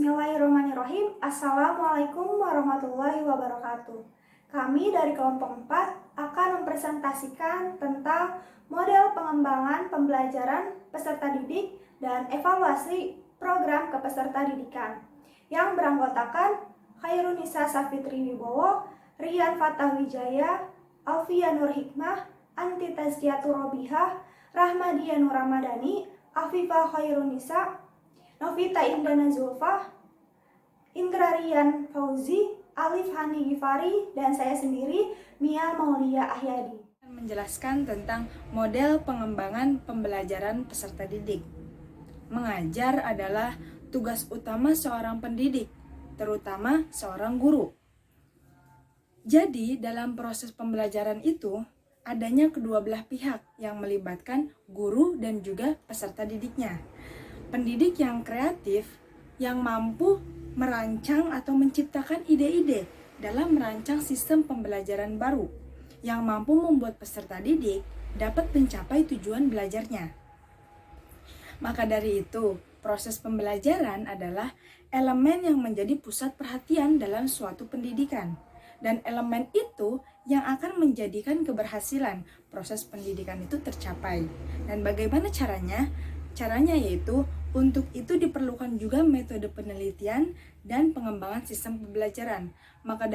Bismillahirrahmanirrahim. Assalamualaikum warahmatullahi wabarakatuh. Kami dari kelompok 4 akan mempresentasikan tentang model pengembangan pembelajaran peserta didik dan evaluasi program kepeserta didikan yang beranggotakan Khairunisa Safitri Wibowo, Rian Fatah Wijaya, Alfia Nur Hikmah, Anti Tazkiyatur Robihah, Rahmadiyah Nur Ramadhani, Afifah Khairunisa, Novita Indana Zulfa, Indra Rian Fauzi, Alif Hani Gifari, dan saya sendiri, Mia Maulia Ahyadi. Menjelaskan tentang model pengembangan pembelajaran peserta didik. Mengajar adalah tugas utama seorang pendidik, terutama seorang guru. Jadi, dalam proses pembelajaran itu, adanya kedua belah pihak yang melibatkan guru dan juga peserta didiknya. Pendidik yang kreatif, yang mampu merancang atau menciptakan ide-ide dalam merancang sistem pembelajaran baru, yang mampu membuat peserta didik dapat mencapai tujuan belajarnya. Maka dari itu, proses pembelajaran adalah elemen yang menjadi pusat perhatian dalam suatu pendidikan. Dan elemen itu yang akan menjadikan keberhasilan proses pendidikan itu tercapai. Dan bagaimana caranya? Caranya yaitu, untuk itu diperlukan juga metode penelitian dan pengembangan sistem pembelajaran. Maka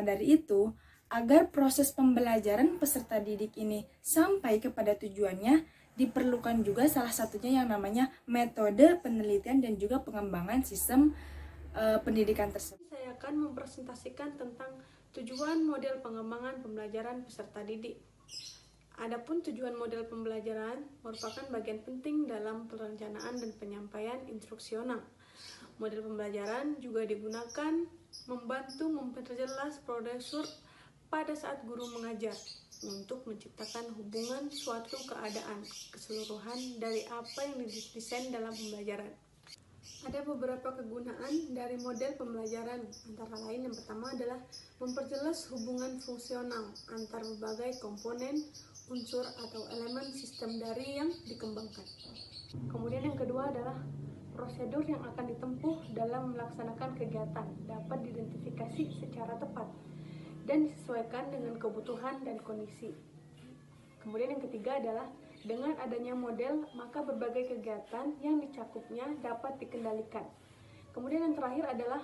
dari itu, agar proses pembelajaran peserta didik ini sampai kepada tujuannya, diperlukan juga salah satunya yang namanya metode penelitian dan juga pengembangan sistem pendidikan tersebut. Saya akan mempresentasikan tentang tujuan model pengembangan pembelajaran peserta didik. Adapun tujuan model pembelajaran merupakan bagian penting dalam perencanaan dan penyampaian instruksional. Model pembelajaran juga digunakan membantu memperjelas prosedur pada saat guru mengajar untuk menciptakan hubungan suatu keadaan keseluruhan dari apa yang didesain dalam pembelajaran. Ada beberapa kegunaan dari model pembelajaran, antara lain yang pertama adalah memperjelas hubungan fungsional antar berbagai komponen, unsur atau elemen sistem dari yang dikembangkan. Kemudian yang kedua adalah prosedur yang akan ditempuh dalam melaksanakan kegiatan dapat diidentifikasi secara tepat dan disesuaikan dengan kebutuhan dan kondisi. Kemudian yang ketiga adalah dengan adanya model, maka berbagai kegiatan yang dicakupnya dapat dikendalikan. Kemudian yang terakhir adalah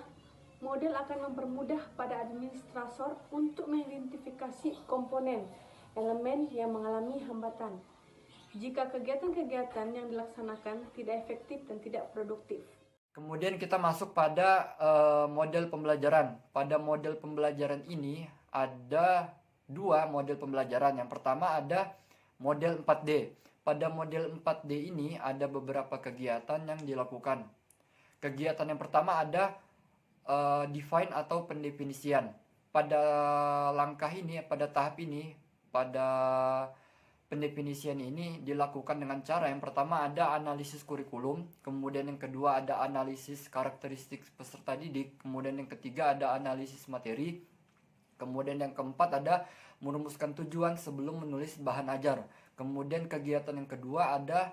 model akan mempermudah pada administrator untuk mengidentifikasi komponen, elemen yang mengalami hambatan jika kegiatan-kegiatan yang dilaksanakan tidak efektif dan tidak produktif. Kemudian kita masuk pada model pembelajaran. Pada model pembelajaran ini ada dua model pembelajaran. Yang pertama ada model 4D. Pada model 4D ini ada beberapa kegiatan yang dilakukan. Kegiatan yang pertama ada define atau pendefinisian. Pada langkah ini, pada tahap ini, pada pendefinisian ini dilakukan dengan cara yang pertama ada analisis kurikulum, kemudian yang kedua ada analisis karakteristik peserta didik, kemudian yang ketiga ada analisis materi, kemudian yang keempat ada merumuskan tujuan sebelum menulis bahan ajar. Kemudian kegiatan yang kedua ada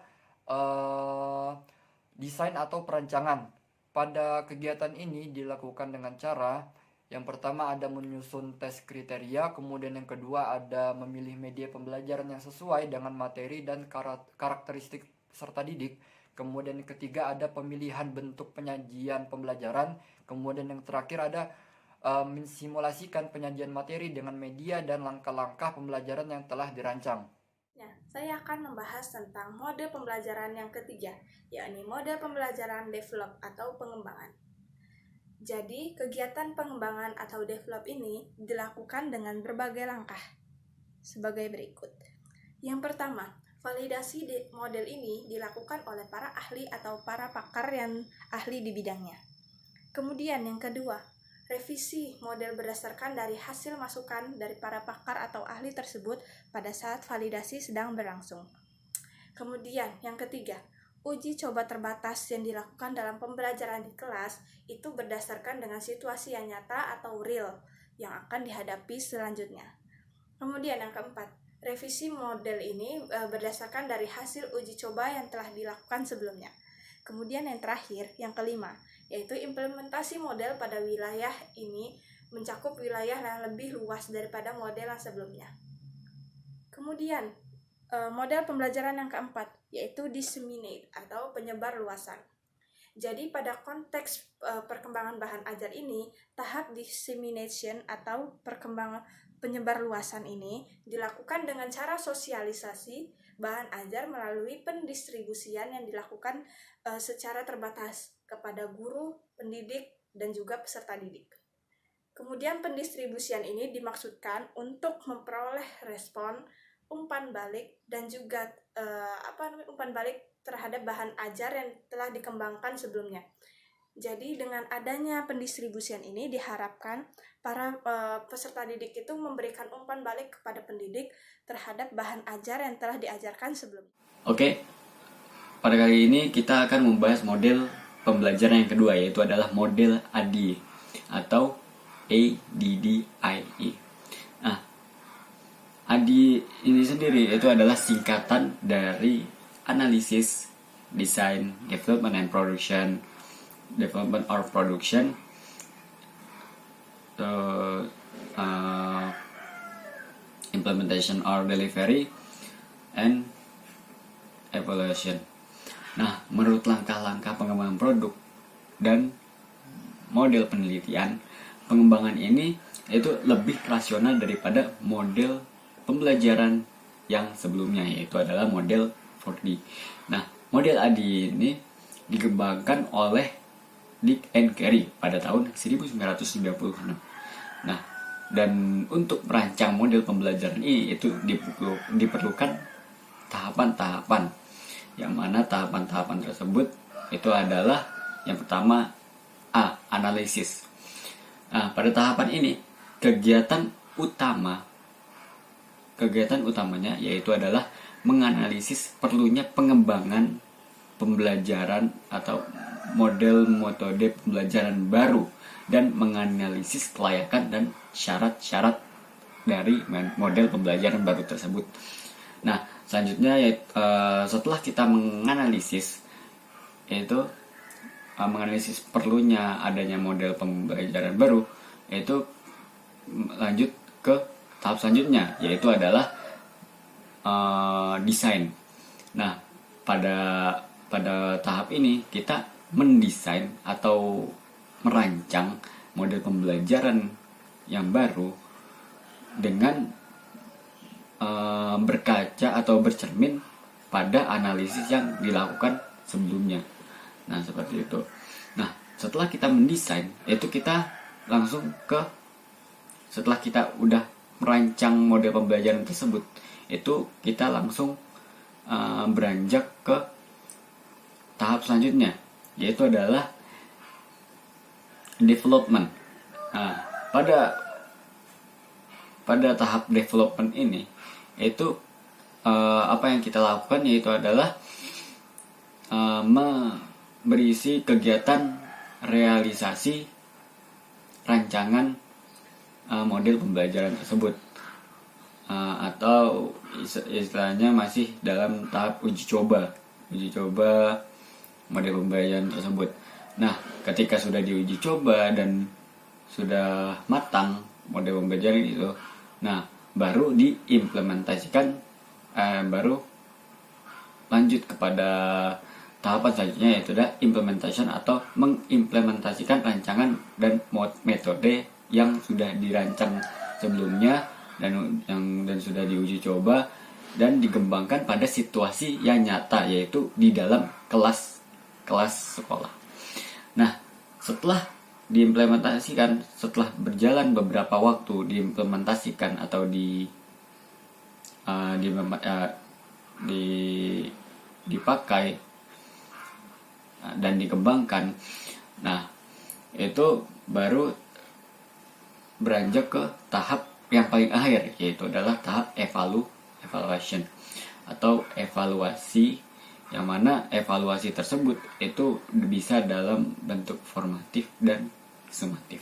desain atau perancangan. Pada kegiatan ini dilakukan dengan cara yang pertama ada menyusun tes kriteria, kemudian yang kedua ada memilih media pembelajaran yang sesuai dengan materi dan karakteristik peserta didik. Kemudian yang ketiga ada pemilihan bentuk penyajian pembelajaran. Kemudian yang terakhir ada mensimulasikan penyajian materi dengan media dan langkah-langkah pembelajaran yang telah dirancang. Nah, saya akan membahas tentang mode pembelajaran yang ketiga, yakni mode pembelajaran develop atau pengembangan. Jadi, kegiatan pengembangan atau develop ini dilakukan dengan berbagai langkah sebagai berikut. Yang pertama, validasi model ini dilakukan oleh para ahli atau para pakar yang ahli di bidangnya. Kemudian yang kedua, revisi model berdasarkan dari hasil masukan dari para pakar atau ahli tersebut pada saat validasi sedang berlangsung. Kemudian yang ketiga, uji coba terbatas yang dilakukan dalam pembelajaran di kelas itu berdasarkan dengan situasi yang nyata atau real yang akan dihadapi selanjutnya. Kemudian yang keempat, revisi model ini berdasarkan dari hasil uji coba yang telah dilakukan sebelumnya. Kemudian yang terakhir, yang kelima, yaitu implementasi model pada wilayah ini mencakup wilayah yang lebih luas daripada model yang sebelumnya. Kemudian, model pembelajaran yang keempat, yaitu disseminate atau penyebar luasan. Jadi pada konteks perkembangan bahan ajar ini, tahap dissemination atau perkembangan penyebar luasan ini dilakukan dengan cara sosialisasi bahan ajar melalui pendistribusian yang dilakukan secara terbatas kepada guru, pendidik, dan juga peserta didik. Kemudian pendistribusian ini dimaksudkan untuk memperoleh respon, umpan balik, dan juga umpan balik terhadap bahan ajar yang telah dikembangkan sebelumnya. Jadi dengan adanya pendistribusian ini diharapkan para peserta didik itu memberikan umpan balik kepada pendidik terhadap bahan ajar yang telah diajarkan sebelumnya. Oke, pada kali ini kita akan membahas model pembelajaran yang kedua, yaitu adalah model ADDIE atau ADDIE. Nah, ADDIE ini sendiri itu adalah singkatan dari Analysis, Design, Development and Production, Development or Production, Implementation or Delivery, and Evaluation. Nah, menurut langkah-langkah pengembangan produk dan model penelitian, pengembangan ini itu lebih rasional daripada model pembelajaran yang sebelumnya, yaitu adalah model 4D. Nah, model ADDIE ini dikembangkan oleh Dick and Carey pada tahun 1996. Nah, dan untuk merancang model pembelajaran ini itu diperlukan tahapan-tahapan, yang mana tahapan-tahapan tersebut itu adalah yang pertama analisis. Nah, pada tahapan ini kegiatan utamanya yaitu adalah menganalisis perlunya pengembangan pembelajaran atau model metode pembelajaran baru dan menganalisis kelayakan dan syarat-syarat dari model pembelajaran baru tersebut. Nah, selanjutnya setelah kita menganalisis perlunya adanya model pembelajaran baru, itu lanjut ke tahap selanjutnya, yaitu adalah desain. Nah, pada tahap ini kita mendesain atau merancang model pembelajaran yang baru dengan berkaca atau bercermin pada analisis yang dilakukan sebelumnya. Nah, seperti itu. Nah, setelah kita mendesain, itu kita langsung setelah kita udah merancang model pembelajaran tersebut, itu kita langsung beranjak ke tahap selanjutnya, yaitu adalah development. Nah, pada tahap development ini itu apa yang kita lakukan yaitu adalah berisi kegiatan realisasi rancangan model pembelajaran tersebut, atau istilahnya masih dalam tahap uji coba model pembelajaran tersebut. Nah, ketika sudah diuji coba dan sudah matang model pembelajaran itu, nah baru diimplementasikan, baru lanjut kepada tahapan selanjutnya, yaitu adalah implementation atau mengimplementasikan rancangan dan metode yang sudah dirancang sebelumnya dan sudah diuji coba dan dikembangkan pada situasi yang nyata, yaitu di dalam kelas sekolah. Nah, setelah diimplementasikan, setelah berjalan beberapa waktu diimplementasikan atau dipakai dan dikembangkan, nah itu baru beranjak ke tahap yang paling akhir, yaitu adalah tahap evaluation atau evaluasi, yang mana evaluasi tersebut itu bisa dalam bentuk formatif dan sumatif.